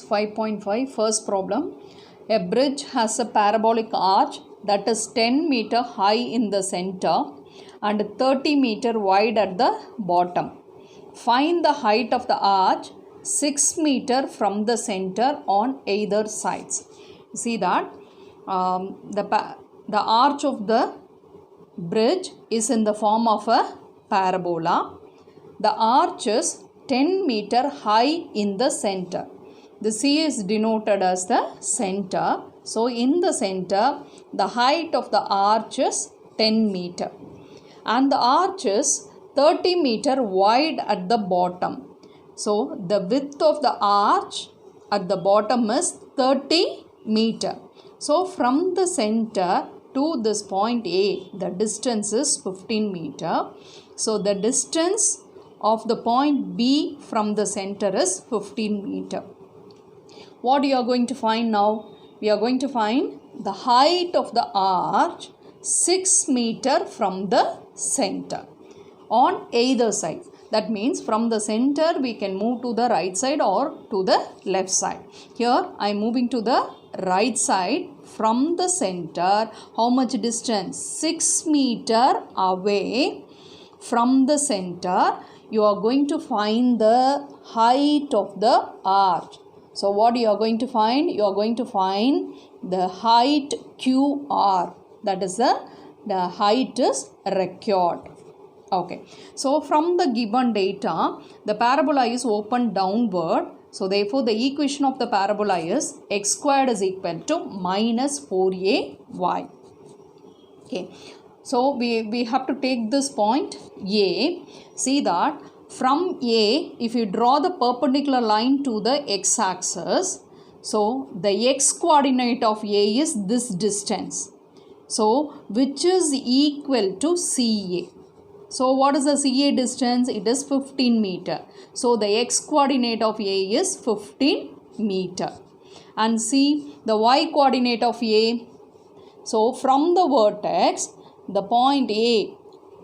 5.5 first problem. A bridge has a parabolic arch that is 10 meter high in the center and 30 meter wide at the bottom. Find the height of the arch 6 meter from the center on either sides. See that the arch of the bridge is in the form of a parabola. The arch is 10 meter high in the center. The C is denoted as the center. So, in the center, the height of the arch is 10 meter. And the arch is 30 meter wide at the bottom. So, the width of the arch at the bottom is 30 meter. So, from the center to this point A, the distance is 15 meter. So, the distance of the point B from the center is 15 meter. What you are going to find now? We are going to find the height of the arch 6 meter from the center on either side. That means from the center we can move to the right side or to the left side. Here I am moving to the right side from the center. How much distance? 6 meter away from the center. You are going to find the height of the arch. So, what you are going to find? You are going to find the height QR. That is the height is required. Okay. So, from the given data, the parabola is opened downward. So, therefore, the equation of the parabola is x squared is equal to minus 4ay. Okay. So, we have to take this point A. See that from A, if you draw the perpendicular line to the x-axis, so the x-coordinate of A is this distance. So, which is equal to CA. So, what is the CA distance? It is 15 meter. So, the x-coordinate of A is 15 meter. And see the y-coordinate of A. So, from the vertex, the point A,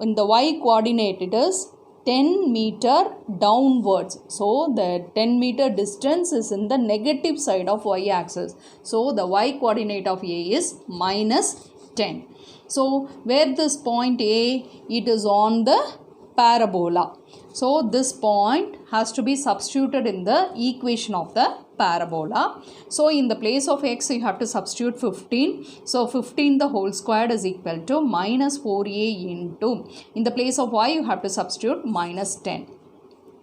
in the y-coordinate it is 10 meter downwards. So, the 10 meter distance is in the negative side of y-axis. So, the y-coordinate of A is minus 10. So, where this point A, it is on the parabola. So, this point has to be substituted in the equation of the parabola. So, in the place of x, you have to substitute 15. So, 15 the whole squared is equal to minus 4a into, in the place of y, you have to substitute minus 10.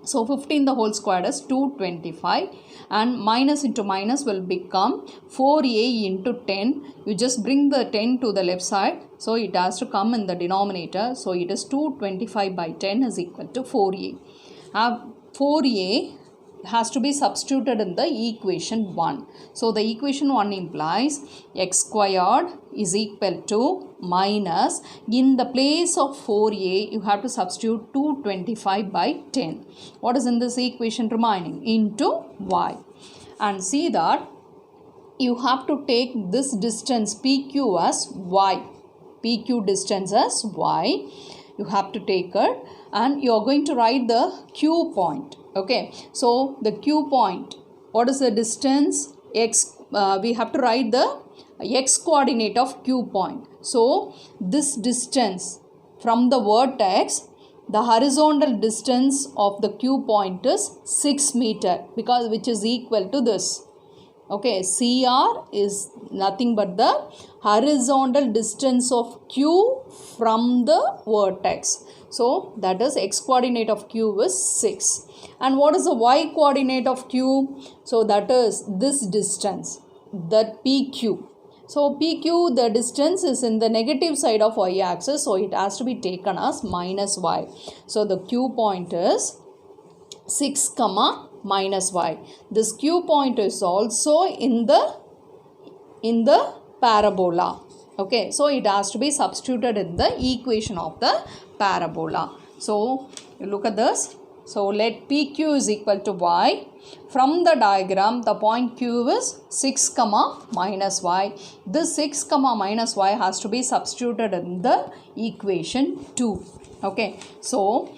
So, 15 the whole squared is 225 and minus into minus will become 4a into 10. You just bring the 10 to the left side. So, it has to come in the denominator. So, it is 225 by 10 is equal to 4a. 4a has to be substituted in the equation 1. So, the equation 1 implies x squared is equal to minus, in the place of 4a, you have to substitute 225 by 10. What is in this equation remaining? Into y. And see that you have to take this distance PQ as y. PQ distance as y. You have to take it and you are going to write the Q point. Okay, so the Q point, what is the distance? X, we have to write the x coordinate of Q point. So, this distance from the vertex, the horizontal distance of the Q point is 6 meter, because which is equal to this. Okay, CR is nothing but the horizontal distance of Q from the vertex. So, that is x coordinate of Q is 6. And what is the y coordinate of Q? So, that is this distance, that PQ. So, PQ, the distance is in the negative side of y axis. So, it has to be taken as minus y. So, the Q point is 6 comma minus y. This Q point is also in the parabola. Okay, so it has to be substituted in the equation of the parabola. So, you look at this. So, let PQ is equal to y. From the diagram, the point Q is 6 comma minus y. This 6 comma minus y has to be substituted in the equation 2. Okay, so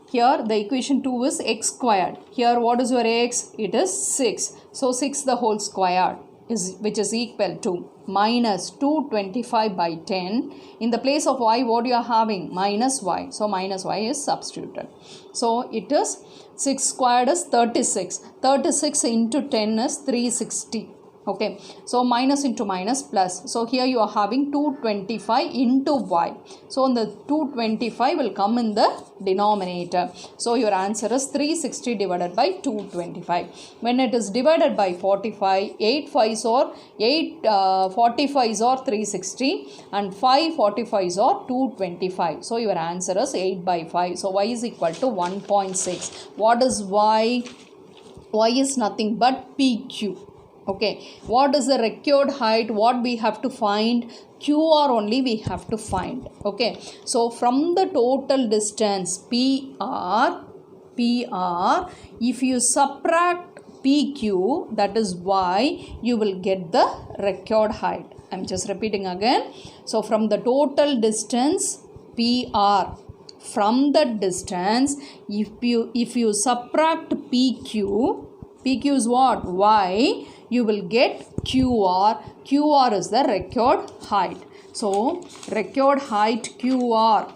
Here the equation 2 is x squared. Here what is your x? It is 6. So 6 the whole squared is, which is equal to minus 225 by 10. In the place of y, what you are having? Minus y. So minus y is substituted. So it is 6 squared is 36. 36 into 10 is 360. Okay, so minus into minus plus. So here you are having 225 into y. So the 225 will come in the denominator. So your answer is 360 divided by 225. When it is divided by 45, 8 5s or 8 45s or 360 and 5 45s or 225. So your answer is 8 by 5. So y is equal to 1.6. What is y? Y is nothing but PQ. Okay, what is the required height? What we have to find? QR only we have to find. Okay, so from the total distance PR, if you subtract PQ, that is Y, you will get the required height. I'm just repeating again. So from the total distance PR, from the distance, if you subtract PQ is what? Y. You will get QR. QR is the required height. So, required height QR,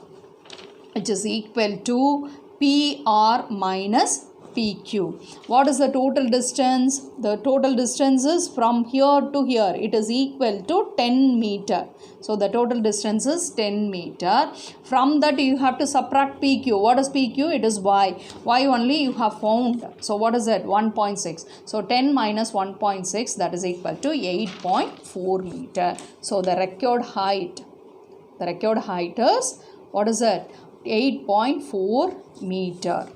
which is equal to PR minus PQ. What is the total distance? The total distance is from here to here. It is equal to 10 meter. So, the total distance is 10 meter. From that, you have to subtract PQ. What is PQ? It is Y. Y only you have found. So, what is it? 1.6. So, 10 minus 1.6, that is equal to 8.4 meter. So, the required height is, what is it? 8.4 meter.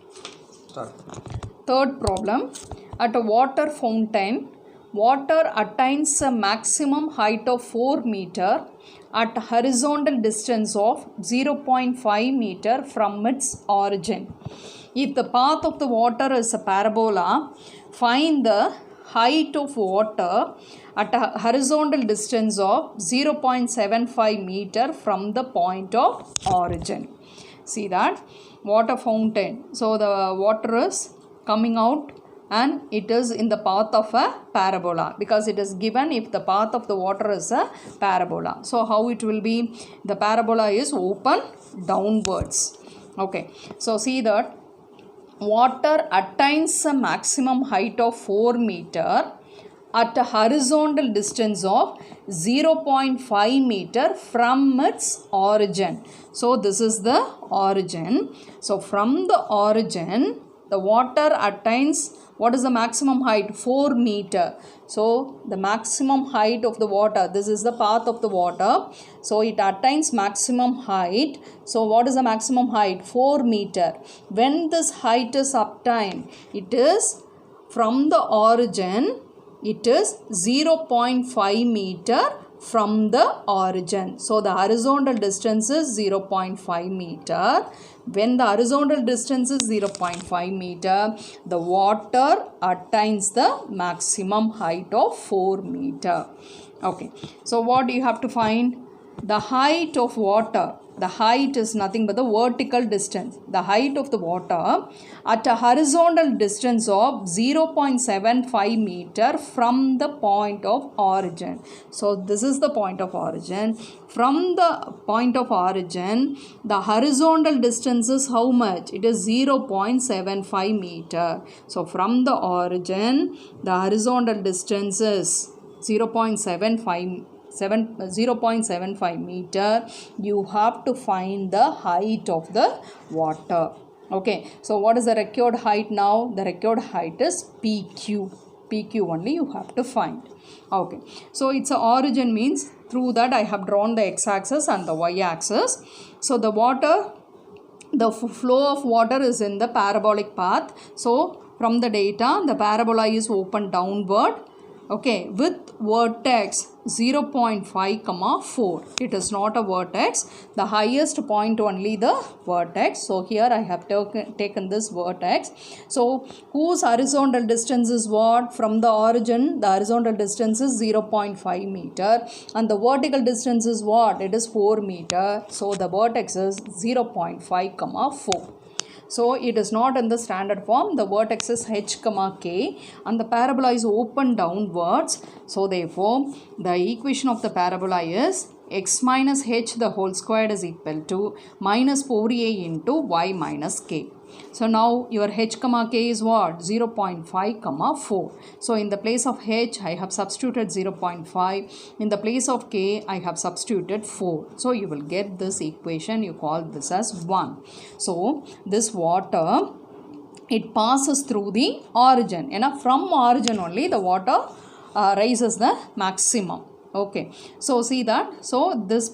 Third problem. At a water fountain, water attains a maximum height of 4 meter at a horizontal distance of 0.5 meter from its origin. If the path of the water is a parabola, find the height of water at a horizontal distance of 0.75 meter from the point of origin. See that? Water fountain. So the water is coming out and it is in the path of a parabola, because it is given if the path of the water is a parabola. So how it will be? The parabola is open downwards. Okay. So see that water attains a maximum height of 4 meter at a horizontal distance of 0.5 meter from its origin. So this is the origin. So from the origin, the water attains, what is the maximum height? 4 meter. So the maximum height of the water, this is the path of the water. So it attains maximum height. So what is the maximum height? 4 meter. When this height is obtained, it is from the origin, it is 0.5 meter from the origin. So the horizontal distance is 0.5 meter. When the horizontal distance is 0.5 meter, the water attains the maximum height of 4 meter. Okay. So what do you have to find? The height of water. The height is nothing but the vertical distance. The height of the water at a horizontal distance of 0.75 meter from the point of origin. So this is the point of origin. From the point of origin, the horizontal distance is how much? It is 0.75 meter. So from the origin, the horizontal distance is 0.75 meter. You have to find the height of the water. Okay, so what is the required height now? The required height is PQ. PQ only you have to find. Okay, so it's a origin means through that I have drawn the x-axis and the y-axis. So the water, the flow of water is in the parabolic path. So from the data, the parabola is open downward. Okay, with vertex 0.5, 4. It is not a vertex. The highest point only the vertex. So here I have taken this vertex. So whose horizontal distance is what? From the origin, the horizontal distance is 0.5 meter. And the vertical distance is what? It is 4 meter. So the vertex is 0.5, 4. So it is not in the standard form. The vertex is h comma k and the parabola is open downwards. So therefore the equation of the parabola is x minus h the whole squared is equal to minus 4a into y minus k. So now your h comma k is what? 0.5 comma 4. So in the place of h I have substituted 0.5. In the place of k I have substituted 4. So you will get this equation. You call this as 1. So this water, it passes through the origin. From origin only the water rises the maximum. Okay, so see that, so this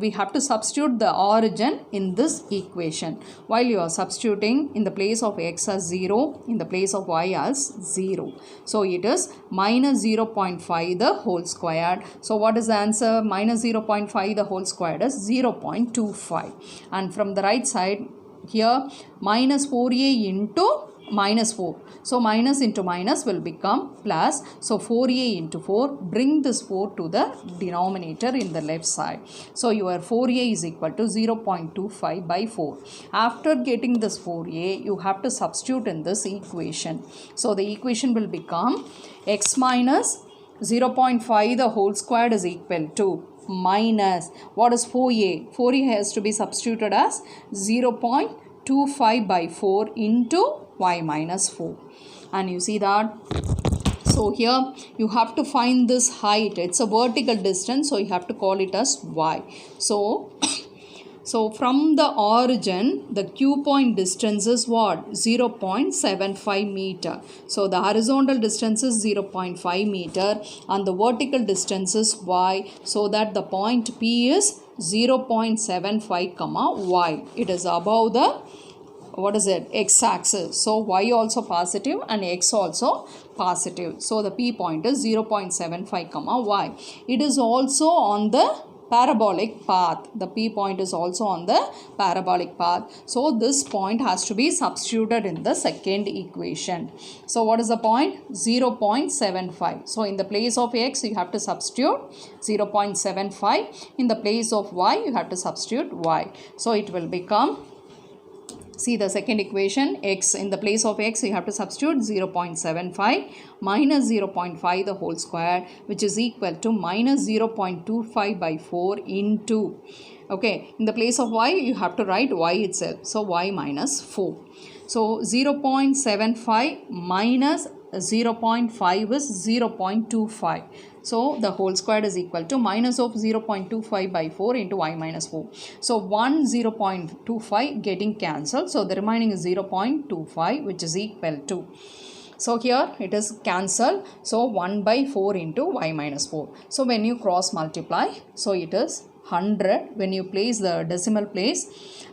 we have to substitute the origin in this equation. While you are substituting in the place of x as 0, in the place of y as 0. So it is minus 0.5 the whole squared. So what is the answer? Minus 0.5 the whole squared is 0.25. And from the right side here, minus 4a into minus 4. So minus into minus will become plus. So 4a into 4, bring this 4 to the denominator in the left side. So your 4a is equal to 0.25 by 4. After getting this 4a, you have to substitute in this equation. So the equation will become x minus 0.5 the whole squared is equal to minus, what is 4a? 4a has to be substituted as 0.25 by 4 into y minus 4. And you see that, so here you have to find this height. It's a vertical distance, so you have to call it as y. So from the origin, the Q point distance is what? 0.75 meter. So the horizontal distance is 0.5 meter and the vertical distance is y. So that the point P is 0.75 comma y. It is above the, what is it, x-axis. So y also positive and x also positive. So the P point is 0.75 comma y. It is also on the parabolic path. The P point is also on the parabolic path. So this point has to be substituted in the second equation. So what is the point? 0.75. So in the place of x you have to substitute 0.75. In the place of y you have to substitute y. So it will become, see the second equation, x, in the place of x you have to substitute 0.75 minus 0.5 the whole square, which is equal to minus 0.25 by 4 into, okay, in the place of y you have to write y itself. So y minus 4. So 0.75 minus 0.5 is 0.25. So the whole squared is equal to minus of 0.25 by 4 into y minus 4. So 1 0.25 getting cancelled. So the remaining is 0.25, which is equal to, so here it is cancelled. So 1 by 4 into y minus 4. So when you cross multiply, so it is 100. When you place the decimal place,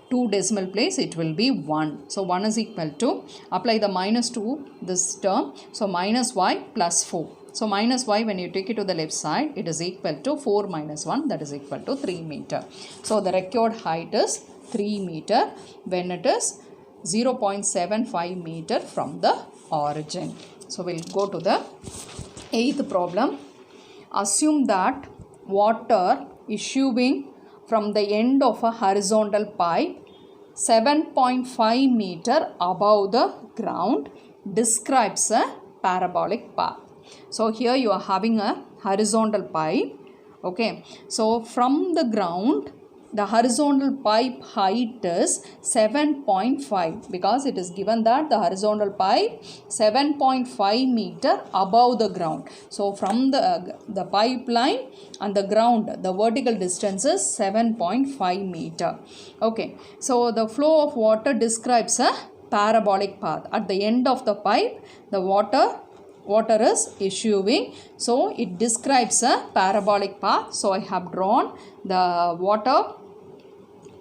2 decimal place, it will be 1. So 1 is equal to, apply the minus to this term. So minus y plus 4. So minus y, when you take it to the left side, it is equal to 4 minus 1, that is equal to 3 meter. So the required height is 3 meter when it is 0.75 meter from the origin. So we'll go to the 8th problem. Assume that water issuing from the end of a horizontal pipe 7.5 meter above the ground describes a parabolic path. So here you are having a horizontal pipe. Okay, so from the ground the horizontal pipe height is 7.5 because it is given that the horizontal pipe 7.5 meter above the ground. So from the pipeline and the ground, the vertical distance is 7.5 meter. Okay, so the flow of water describes a parabolic path. At the end of the pipe, the water is issuing, so it describes a parabolic path. So I have drawn the water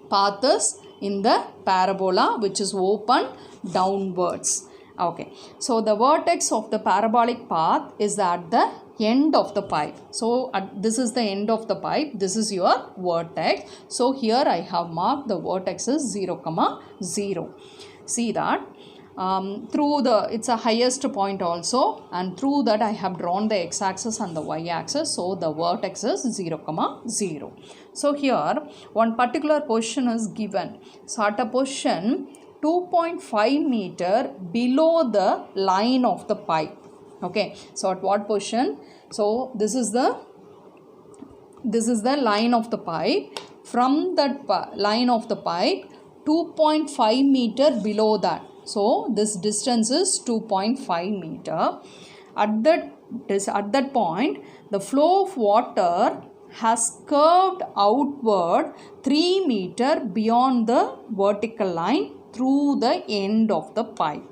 path is in the parabola, which is open downwards. Okay, so the vertex of the parabolic path is at the end of the pipe. So this is the end of the pipe, this is your vertex. So here I have marked the vertex is 0, 0. See that through the, it's a highest point also, and through that I have drawn the x-axis and the y-axis. So the vertex is 0, 0. So here one particular position is given. So at a position 2.5 meter below the line of the pipe. Okay, so at what position? So this is the line of the pipe. From that line of the pipe, 2.5 meter below that. So this distance is 2.5 meter. At that point, the flow of water has curved outward 3 meter beyond the vertical line through the end of the pipe.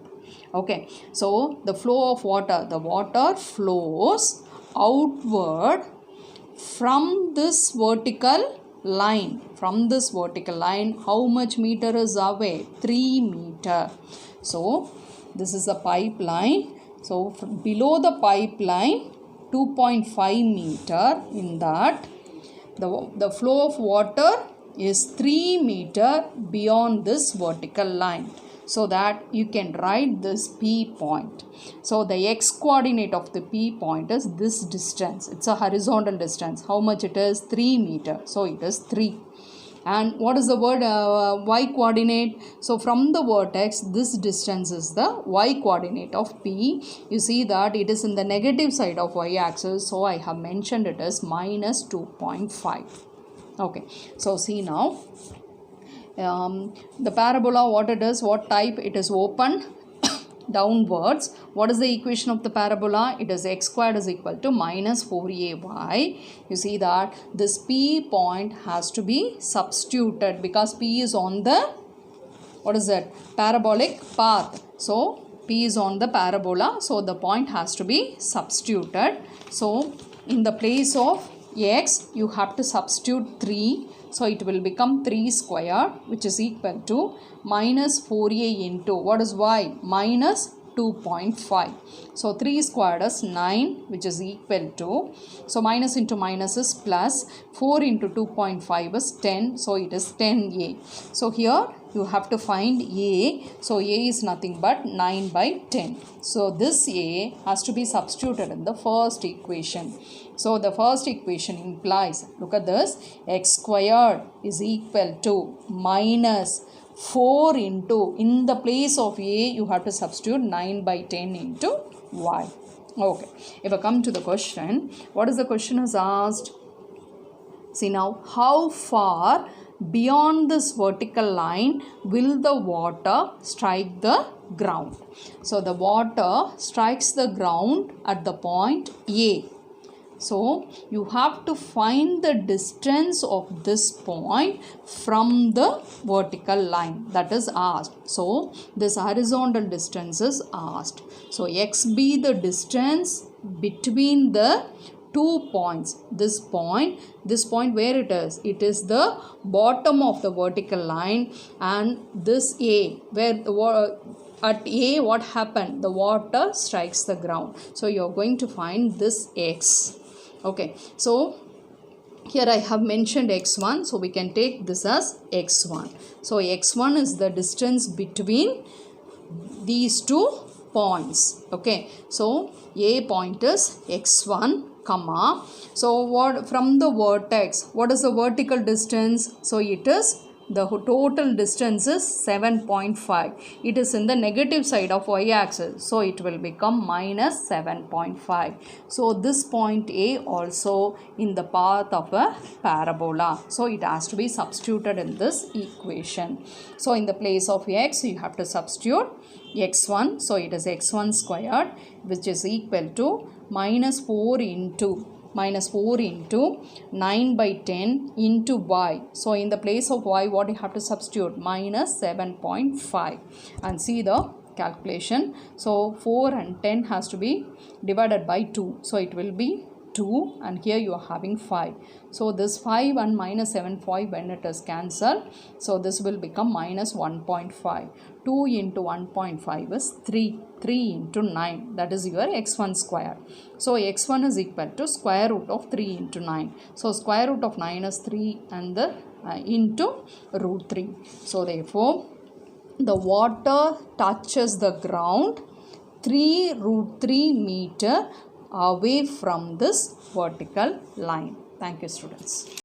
Okay, so the flow of water, the water flows outward from this vertical line. From this vertical line, how much meter is away? 3 meter. So this is the pipeline. So from below the pipeline, 2.5 meter, in that the flow of water is 3 meter beyond this vertical line, so that you can write this P point. So the x coordinate of the P point is this distance. It's a horizontal distance. How much it is? 3 meter. So it is 3. And what is the word y coordinate? So from the vertex, this distance is the y coordinate of P. You see that it is in the negative side of y axis. So I have mentioned it as minus 2.5. Okay. So see now. The parabola, what it is, what type? It is open downwards. What is the equation of the parabola? It is x squared is equal to minus 4ay. You see that this P point has to be substituted because P is on the, what is it, parabolic path. So P is on the parabola, so the point has to be substituted. So in the place of x, you have to substitute 3. So it will become 3 square, which is equal to minus 4a into, what is y? Minus 2.5. So 3 squared is 9, which is equal to, so minus into minus is plus, 4 into 2.5 is 10, so it is 10a. So here you have to find a. So a is nothing but 9 by 10. So this a has to be substituted in the first equation. So the first equation implies, look at this, x squared is equal to minus 4 into, in the place of a, you have to substitute 9 by 10 into y. Okay, if I come to the question, what is the question is asked? See now, how far beyond this vertical line will the water strike the ground? So the water strikes the ground at the point A. So you have to find the distance of this point from the vertical line, that is asked. So this horizontal distance is asked. So x be the distance between the 2 points. This point where it is? It is the bottom of the vertical line, and this A, where the at A what happened? The water strikes the ground. So you are going to find this x. Okay, so here I have mentioned x1, so we can take this as x1. So x1 is the distance between these 2 points. Okay, so A point is x1, comma. So what from the vertex? What is the vertical distance? So it is, the total distance is 7.5. It is in the negative side of y-axis. So it will become minus 7.5. So this point A also in the path of a parabola. So it has to be substituted in this equation. So in the place of x, you have to substitute x1. So it is x1 squared, which is equal to minus 4 into 9 by 10 into y. So in the place of y, what you have to substitute? Minus 7.5. And see the calculation. So 4 and 10 has to be divided by 2. So it will be 2, and here you are having 5. So this 5 and minus 7.5, when it is cancelled, so this will become minus 1.5. 2 into 1.5 is 3. 3 into 9, that is your x1 square. So x1 is equal to square root of 3 into 9. So square root of 9 is 3 and the into root 3. So therefore the water touches the ground 3 root 3 meter away from this vertical line. Thank you, students.